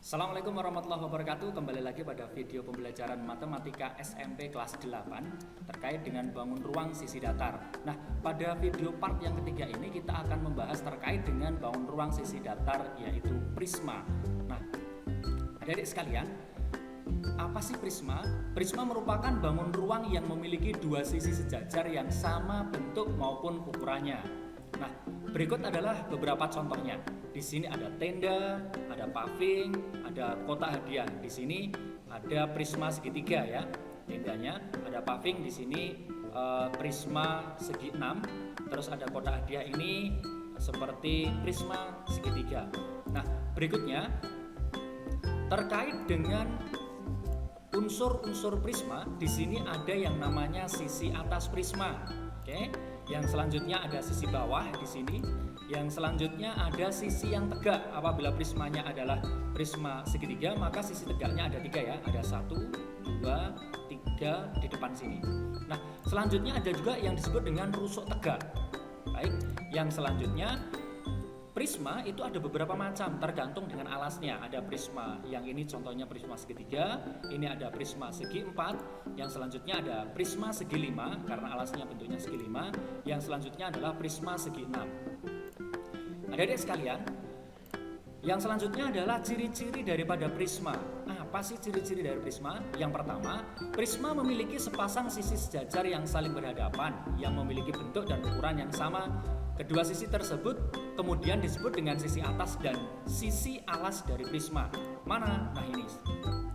Assalamualaikum warahmatullahi wabarakatuh. Kembali lagi pada video pembelajaran matematika SMP kelas 8 terkait dengan bangun ruang sisi datar. Nah, pada video part yang ketiga ini kita akan membahas terkait dengan bangun ruang sisi datar, yaitu prisma. Nah, adik-adik sekalian, apa sih prisma? Prisma merupakan bangun ruang yang memiliki dua sisi sejajar yang sama bentuk maupun ukurannya. Nah, berikut adalah beberapa contohnya. Di sini ada tenda, ada paving, ada kotak hadiah. Di sini ada prisma segitiga ya. Tendanya ada paving di sini prisma segi 6. Terus ada kotak hadiah ini seperti prisma segitiga. Nah, berikutnya terkait dengan unsur-unsur prisma, di sini ada yang namanya sisi atas prisma. Oke. Yang selanjutnya ada sisi bawah di sini. Yang selanjutnya ada sisi yang tegak. Apabila prismanya adalah prisma segitiga, maka sisi tegaknya ada 3 ya. Ada 1, 2, 3 di depan sini. Nah, selanjutnya ada juga yang disebut dengan rusuk tegak. Baik, yang selanjutnya prisma itu ada beberapa macam tergantung dengan alasnya. Ada prisma yang ini contohnya prisma segitiga, ini ada prisma segi 4, yang selanjutnya ada prisma segi 5 karena alasnya bentuknya segi 5, yang selanjutnya adalah prisma segi 6. Adik-adik sekalian, yang selanjutnya adalah ciri-ciri daripada prisma. Apa sih ciri-ciri dari prisma? Yang pertama, prisma memiliki sepasang sisi sejajar yang saling berhadapan, yang memiliki bentuk dan ukuran yang sama. Kedua sisi tersebut kemudian disebut dengan sisi atas dan sisi alas dari prisma. Mana? Nah, ini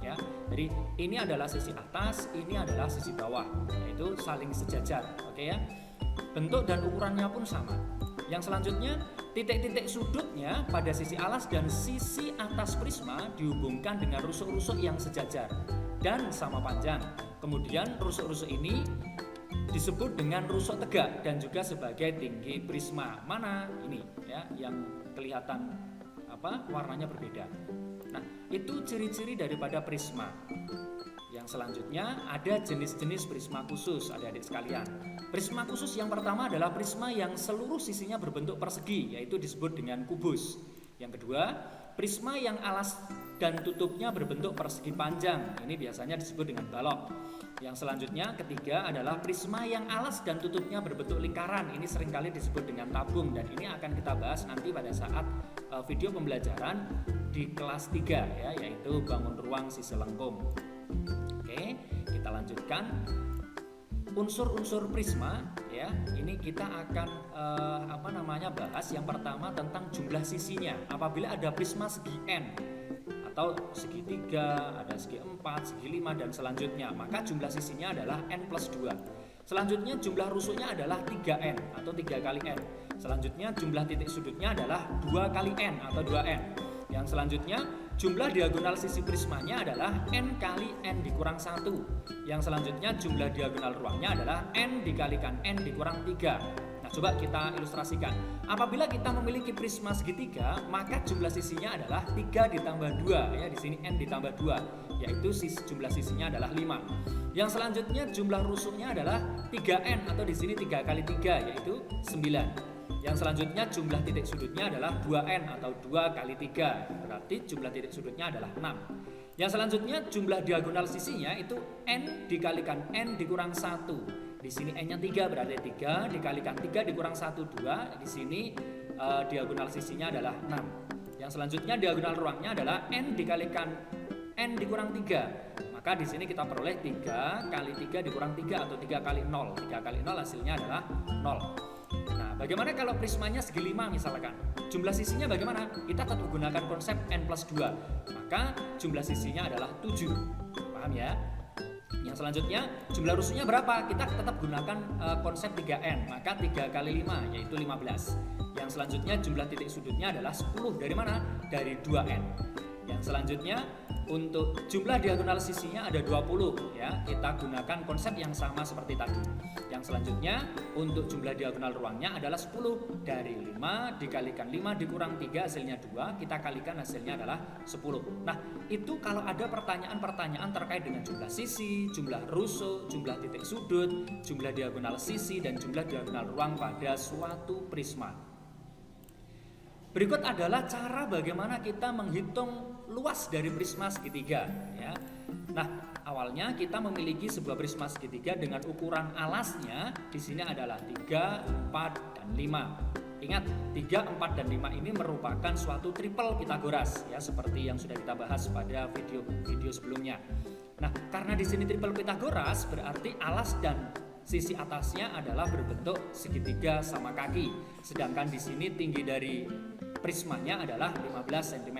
ya. Jadi ini adalah sisi atas, ini adalah sisi bawah, yaitu saling sejajar. Oke ya. Bentuk dan ukurannya pun sama. Yang selanjutnya, titik-titik sudutnya pada sisi alas dan sisi atas prisma dihubungkan dengan rusuk-rusuk yang sejajar dan sama panjang. Kemudian rusuk-rusuk ini disebut dengan rusuk tegak dan juga sebagai tinggi prisma. Mana? Ini ya, yang kelihatan warnanya berbeda. Nah, itu ciri-ciri daripada prisma. Yang selanjutnya ada jenis-jenis prisma khusus, adik-adik sekalian. Prisma khusus yang pertama adalah prisma yang seluruh sisinya berbentuk persegi, yaitu disebut dengan kubus. Yang kedua, prisma yang alas dan tutupnya berbentuk persegi panjang. Ini biasanya disebut dengan balok. Yang selanjutnya, ketiga adalah prisma yang alas dan tutupnya berbentuk lingkaran. Ini seringkali disebut dengan tabung dan ini akan kita bahas nanti pada saat video pembelajaran di kelas 3 ya, yaitu bangun ruang sisi lengkung. Oke, kita lanjutkan. Unsur-unsur prisma ya, ini kita akan bahas yang pertama tentang jumlah sisinya. Apabila ada prisma segi n atau segi 3, ada segi 4, segi 5 dan selanjutnya, maka jumlah sisinya adalah n+2. Selanjutnya jumlah rusuknya adalah 3n atau 3 kali n. Selanjutnya jumlah titik sudutnya adalah 2 kali n atau 2n. Yang selanjutnya jumlah diagonal sisi prismanya adalah n kali n dikurang 1. Yang selanjutnya jumlah diagonal ruangnya adalah n dikalikan n dikurang 3. Nah, coba kita ilustrasikan. Apabila kita memiliki prisma segitiga, maka jumlah sisinya adalah 3 ditambah 2 ya, di sini n ditambah 2, yaitu jumlah sisinya adalah 5. Yang selanjutnya jumlah rusuknya adalah 3n atau di sini 3 kali 3 yaitu 9. Yang selanjutnya jumlah titik sudutnya adalah 2n atau 2 kali 3. Berarti jumlah titik sudutnya adalah 6. Yang selanjutnya jumlah diagonal sisinya itu n dikalikan n dikurang 1. Di sini n-nya 3 berarti 3 dikalikan 3 dikurang 1 2. Di sini diagonal sisinya adalah 6. Yang selanjutnya diagonal ruangnya adalah n dikalikan n dikurang 3. Maka di sini kita peroleh 3 kali 3 dikurang 3 atau 3 kali 0. 3 kali 0 hasilnya adalah 0. Nah, bagaimana kalau prismanya segi 5 misalkan? Jumlah sisinya bagaimana? Kita tetap menggunakan konsep n+2. Maka jumlah sisinya adalah 7. Paham ya? Yang selanjutnya jumlah rusuknya berapa? Kita tetap gunakan konsep 3n. Maka 3 kali 5 yaitu 15. Yang selanjutnya jumlah titik sudutnya adalah 10. Dari mana? Dari 2n. Yang selanjutnya untuk jumlah diagonal sisinya ada 20 ya. Kita gunakan konsep yang sama seperti tadi. Yang selanjutnya untuk jumlah diagonal ruangnya adalah 10. Dari 5 dikalikan 5 dikurang 3 hasilnya 2, kita kalikan hasilnya adalah 10. Nah, itu kalau ada pertanyaan-pertanyaan terkait dengan jumlah sisi, jumlah rusuk, jumlah titik sudut, jumlah diagonal sisi dan jumlah diagonal ruang pada suatu prisma. Berikut adalah cara bagaimana kita menghitung luas dari prisma segitiga ya. Nah, awalnya kita memiliki sebuah prisma segitiga dengan ukuran alasnya di sini adalah 3, 4, dan 5. Ingat, 3, 4, dan 5 ini merupakan suatu triple Pitagoras ya, seperti yang sudah kita bahas pada video sebelumnya. Nah, karena di sini triple Pitagoras berarti alas dan sisi atasnya adalah berbentuk segitiga sama kaki. Sedangkan di sini tinggi dari prismanya adalah 15 cm.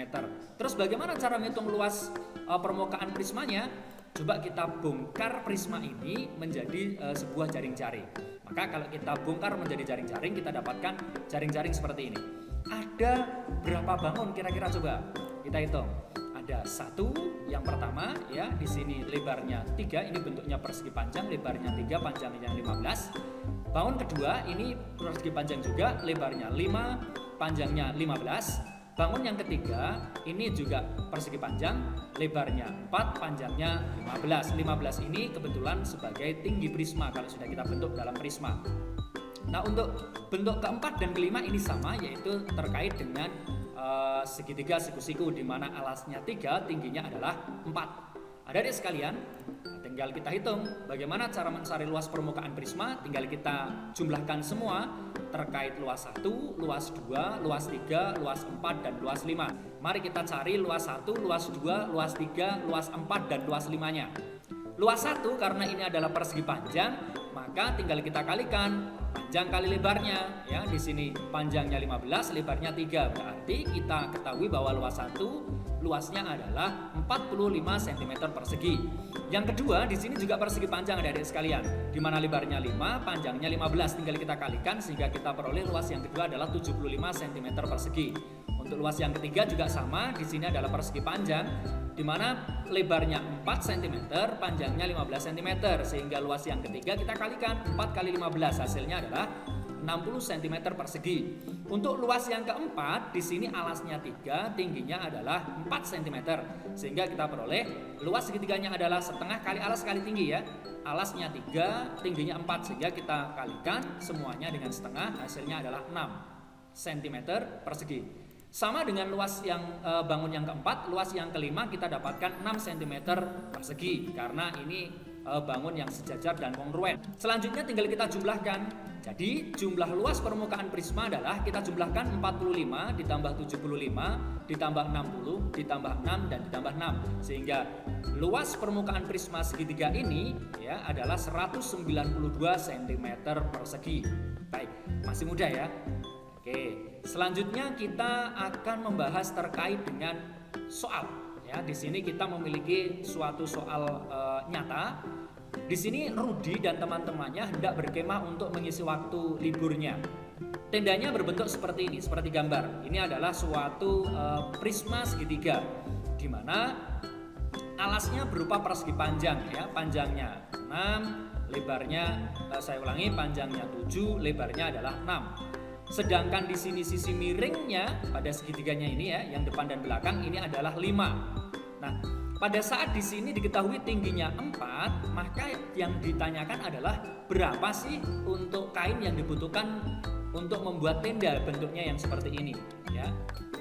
Terus bagaimana cara menghitung luas permukaan prismanya? Coba kita bongkar prisma ini menjadi sebuah jaring-jaring. Maka kalau kita bongkar menjadi jaring-jaring, kita dapatkan jaring-jaring seperti ini. Ada berapa bangun kira-kira, coba kita hitung. Ada 1 yang pertama ya, di sini lebarnya 3, ini bentuknya persegi panjang, lebarnya 3, panjangnya 15. Bangun kedua ini persegi panjang juga, lebarnya 5, panjangnya 15. Bangun yang ketiga ini juga persegi panjang, lebarnya 4, panjangnya 15. 15 ini kebetulan sebagai tinggi prisma kalau sudah kita bentuk dalam prisma. Nah, untuk bentuk keempat dan kelima ini sama, yaitu terkait dengan segitiga siku-siku, di mana alasnya 3, tingginya adalah 4. Adik-adik sekalian, tinggal kita hitung bagaimana cara mencari luas permukaan prisma. Tinggal kita jumlahkan semua terkait luas 1, luas 2, luas 3, luas 4, dan luas 5. Mari kita cari luas 1, luas 2, luas 3, luas 4, dan luas 5-nya. Luas 1 karena ini adalah persegi panjang, maka tinggal kita kalikan panjang kali lebarnya ya. Di sini panjangnya 15, lebarnya 3. Berarti kita ketahui bahwa luas 1 luasnya adalah 45 cm persegi. Yang kedua, di sini juga persegi panjang adik-adik sekalian, di mana lebarnya 5, panjangnya 15. Tinggal kita kalikan sehingga kita peroleh luas yang kedua adalah 75 cm persegi. Untuk luas yang ketiga juga sama, di sini adalah persegi panjang, di mana lebarnya 4 cm, panjangnya 15 cm. Sehingga luas yang ketiga kita kalikan 4 kali 15, hasilnya adalah 60 cm persegi. Untuk luas yang keempat, di sini alasnya 3, tingginya adalah 4 cm. Sehingga kita peroleh luas segitiganya adalah setengah kali alas kali tinggi ya. Alasnya 3, tingginya 4, sehingga kita kalikan semuanya dengan setengah, hasilnya adalah 6 cm persegi. Sama dengan luas yang bangun yang keempat, luas yang kelima kita dapatkan 6 cm persegi karena ini bangun yang sejajar dan kongruen. Selanjutnya tinggal kita jumlahkan. Jadi jumlah luas permukaan prisma adalah kita jumlahkan 45 ditambah 75 ditambah 60 ditambah 6 dan ditambah 6, sehingga luas permukaan prisma segitiga ini ya adalah 192 cm persegi. Baik, masih mudah ya. Oke, selanjutnya kita akan membahas terkait dengan soal. Ya, di sini kita memiliki suatu soal nyata. Di sini Rudi dan teman-temannya hendak berkemah untuk mengisi waktu liburnya. Tendanya berbentuk seperti ini, seperti gambar. Ini adalah suatu prisma segitiga, di mana alasnya berupa persegi panjang. Ya, panjangnya 6, lebarnya saya ulangi, panjangnya 7, lebarnya adalah 6. Sedangkan di sini sisi miringnya pada segitiganya ini ya, yang depan dan belakang ini adalah 5. Nah, pada saat di sini diketahui tingginya 4, maka yang ditanyakan adalah berapa sih untuk kain yang dibutuhkan untuk membuat tenda bentuknya yang seperti ini ya.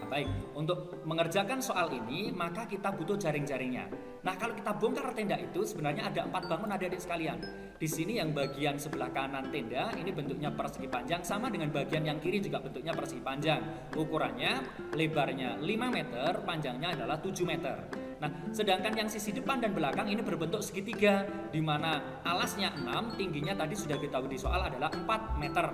Baik, untuk mengerjakan soal ini maka kita butuh jaring-jaringnya. Nah, kalau kita bongkar tenda itu sebenarnya ada 4 bangun adik-adik sekalian. Di sini yang bagian sebelah kanan tenda ini bentuknya persegi panjang, sama dengan bagian yang kiri juga bentuknya persegi panjang. Ukurannya lebarnya 5 meter, panjangnya adalah 7 meter. Nah, sedangkan yang sisi depan dan belakang ini berbentuk segitiga, di mana alasnya 6, tingginya tadi sudah kita tahu di soal adalah 4 meter.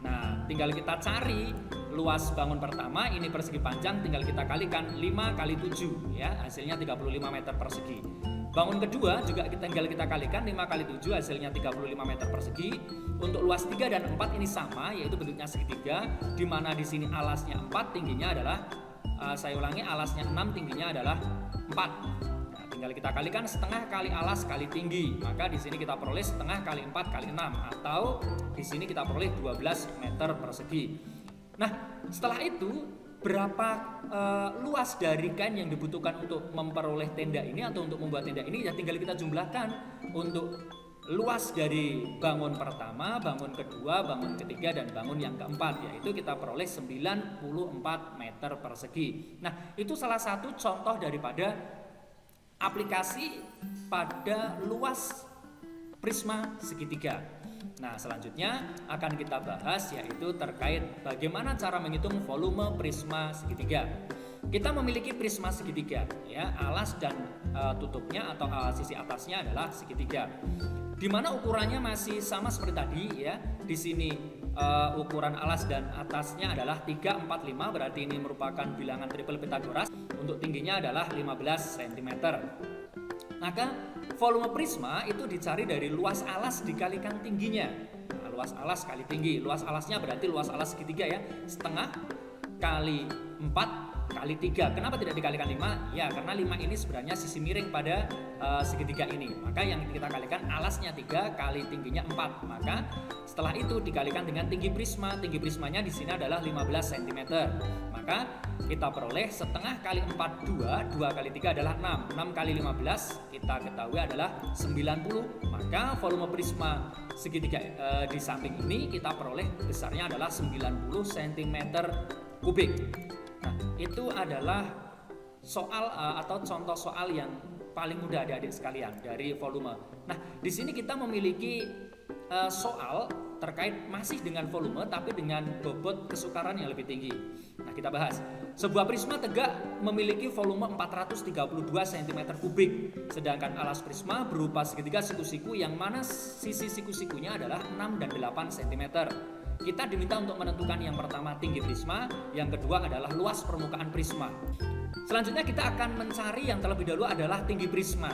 Nah, tinggal kita cari luas bangun pertama, ini persegi panjang, tinggal kita kalikan 5 kali 7 ya, hasilnya 35 meter persegi. Bangun kedua juga tinggal kita kalikan 5 kali 7, hasilnya 35 meter persegi. Untuk luas 3 dan 4 ini sama, yaitu bentuknya segitiga, di mana di sini alasnya 4, tingginya adalah saya ulangi, alasnya 6, tingginya adalah 4. Nah, tinggal kita kalikan setengah kali alas kali tinggi, maka di sini kita peroleh setengah kali 4 kali 6, atau di sini kita peroleh 12 meter persegi. Nah, setelah itu berapa luas dari kain yang dibutuhkan untuk memperoleh tenda ini atau untuk membuat tenda ini, ya tinggal kita jumlahkan. Untuk luas dari bangun pertama, bangun kedua, bangun ketiga, dan bangun yang keempat, yaitu kita peroleh 94 meter persegi. Nah, itu salah satu contoh daripada aplikasi pada luas prisma segitiga. Nah, selanjutnya akan kita bahas yaitu terkait bagaimana cara menghitung volume prisma segitiga. Kita memiliki prisma segitiga, ya, alas dan tutupnya atau sisi atasnya adalah segitiga. Di mana ukurannya masih sama seperti tadi, ya. Di sini ukuran alas dan atasnya adalah 3, 4, 5, berarti ini merupakan bilangan triple Pythagoras. Untuk tingginya adalah 15 cm. Maka volume prisma itu dicari dari luas alas dikalikan tingginya. Nah, luas alas kali tinggi. Luas alasnya berarti luas alas segitiga, ya. Setengah kali 4 kali 3. Kenapa tidak dikalikan 5? Ya, karena 5 ini sebenarnya sisi miring pada segitiga ini. Maka yang kita kalikan alasnya 3 kali tingginya 4. Maka setelah itu dikalikan dengan tinggi prisma. Tinggi prismanya di sini adalah 15 cm. Maka kita peroleh setengah kali 4 2 kali 3 adalah 6. 6 kali 15 kita ketahui adalah 90. Maka volume prisma segitiga di samping ini kita peroleh besarnya adalah 90 cm kubik. Nah, itu adalah soal atau contoh soal yang paling mudah adik-adik sekalian dari volume. Nah, di sini kita memiliki soal terkait masih dengan volume tapi dengan bobot kesukaran yang lebih tinggi. Nah, kita bahas. Sebuah prisma tegak memiliki volume 432 cm kubik, sedangkan alas prisma berupa segitiga siku-siku yang mana sisi siku-sikunya adalah 6 dan 8 cm. Kita diminta untuk menentukan yang pertama tinggi prisma, yang kedua adalah luas permukaan prisma. Selanjutnya kita akan mencari yang terlebih dahulu adalah tinggi prisma,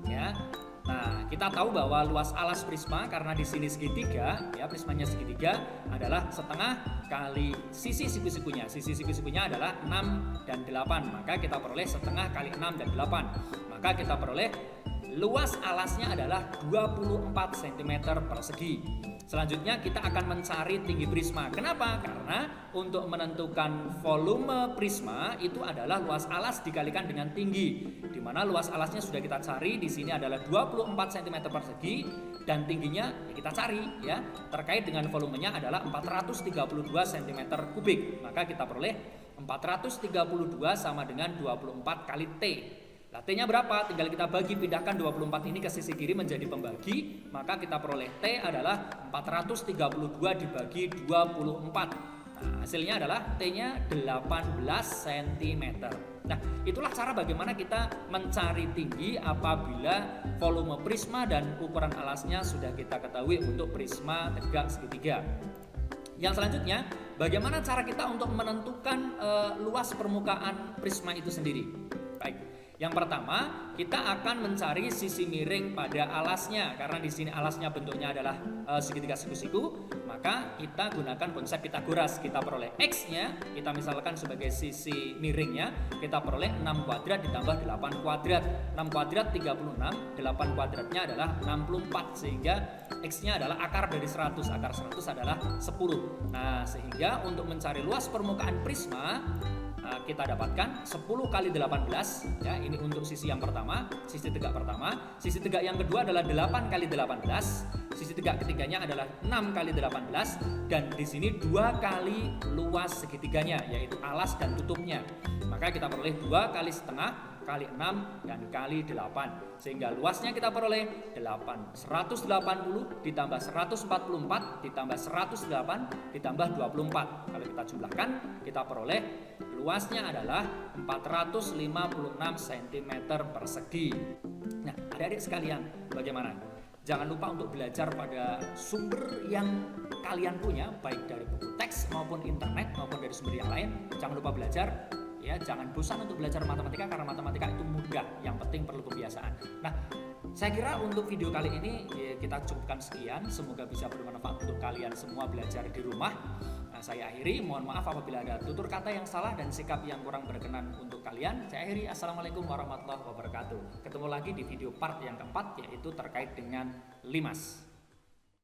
ya. Nah, kita tahu bahwa luas alas prisma karena di sini segitiga, ya, prismanya segitiga adalah setengah kali sisi siku-sikunya. Sisi siku-sikunya adalah 6 dan 8. Maka kita peroleh setengah kali 6 dan 8. Maka kita peroleh luas alasnya adalah 24 cm persegi. Selanjutnya kita akan mencari tinggi prisma. Kenapa? Karena untuk menentukan volume prisma itu adalah luas alas dikalikan dengan tinggi. Di mana luas alasnya sudah kita cari, di sini adalah 24 cm persegi dan tingginya ya kita cari, ya. Terkait dengan volumenya adalah 432 cm kubik. Maka kita peroleh 432 sama dengan 24 kali T. Nah, T-nya berapa? Tinggal kita bagi, pindahkan 24 ini ke sisi kiri menjadi pembagi, maka kita peroleh T adalah 432 dibagi 24. Nah, hasilnya adalah T-nya 18 cm. Nah, itulah cara bagaimana kita mencari tinggi apabila volume prisma dan ukuran alasnya sudah kita ketahui untuk prisma tegak segitiga. Yang selanjutnya, bagaimana cara kita untuk menentukan luas permukaan prisma itu sendiri? Baik. Yang pertama, kita akan mencari sisi miring pada alasnya. Karena di sini alasnya bentuknya adalah segitiga siku-siku, maka kita gunakan konsep Pythagoras. Kita peroleh X-nya, kita misalkan sebagai sisi miringnya, kita peroleh 6 kuadrat ditambah 8 kuadrat. 6 kuadrat 36, 8 kuadratnya adalah 64, sehingga X-nya adalah akar dari 100. Akar 100 adalah 10. Nah, sehingga untuk mencari luas permukaan prisma, kita dapatkan 10 kali 18, ya, ini untuk sisi yang pertama, sisi tegak pertama. Sisi tegak yang kedua adalah 8 kali 18. Sisi tegak ketiganya adalah 6 kali 18, dan di sini 2 kali luas segitiganya, yaitu alas dan tutupnya. Maka kita peroleh 2 kali setengah kali 6 dan kali 8, sehingga luasnya kita peroleh 180 ditambah 144 ditambah 108 ditambah 24. Kalau kita jumlahkan, kita peroleh luasnya adalah 456 cm persegi. Nah, adik-adik sekalian, bagaimana? Jangan lupa untuk belajar pada sumber yang kalian punya, baik dari buku teks maupun internet maupun dari sumber yang lain. Jangan lupa belajar, ya. Jangan bosan untuk belajar matematika karena matematika itu mudah. Yang penting perlu kebiasaan. Nah, saya kira untuk video kali ini ya, kita cukupkan sekian. Semoga bisa bermanfaat untuk kalian semua belajar di rumah. Nah, saya akhiri. Mohon maaf apabila ada tutur kata yang salah dan sikap yang kurang berkenan untuk kalian. Saya akhiri. Assalamualaikum warahmatullahi wabarakatuh. Ketemu lagi di video part yang keempat, yaitu terkait dengan limas.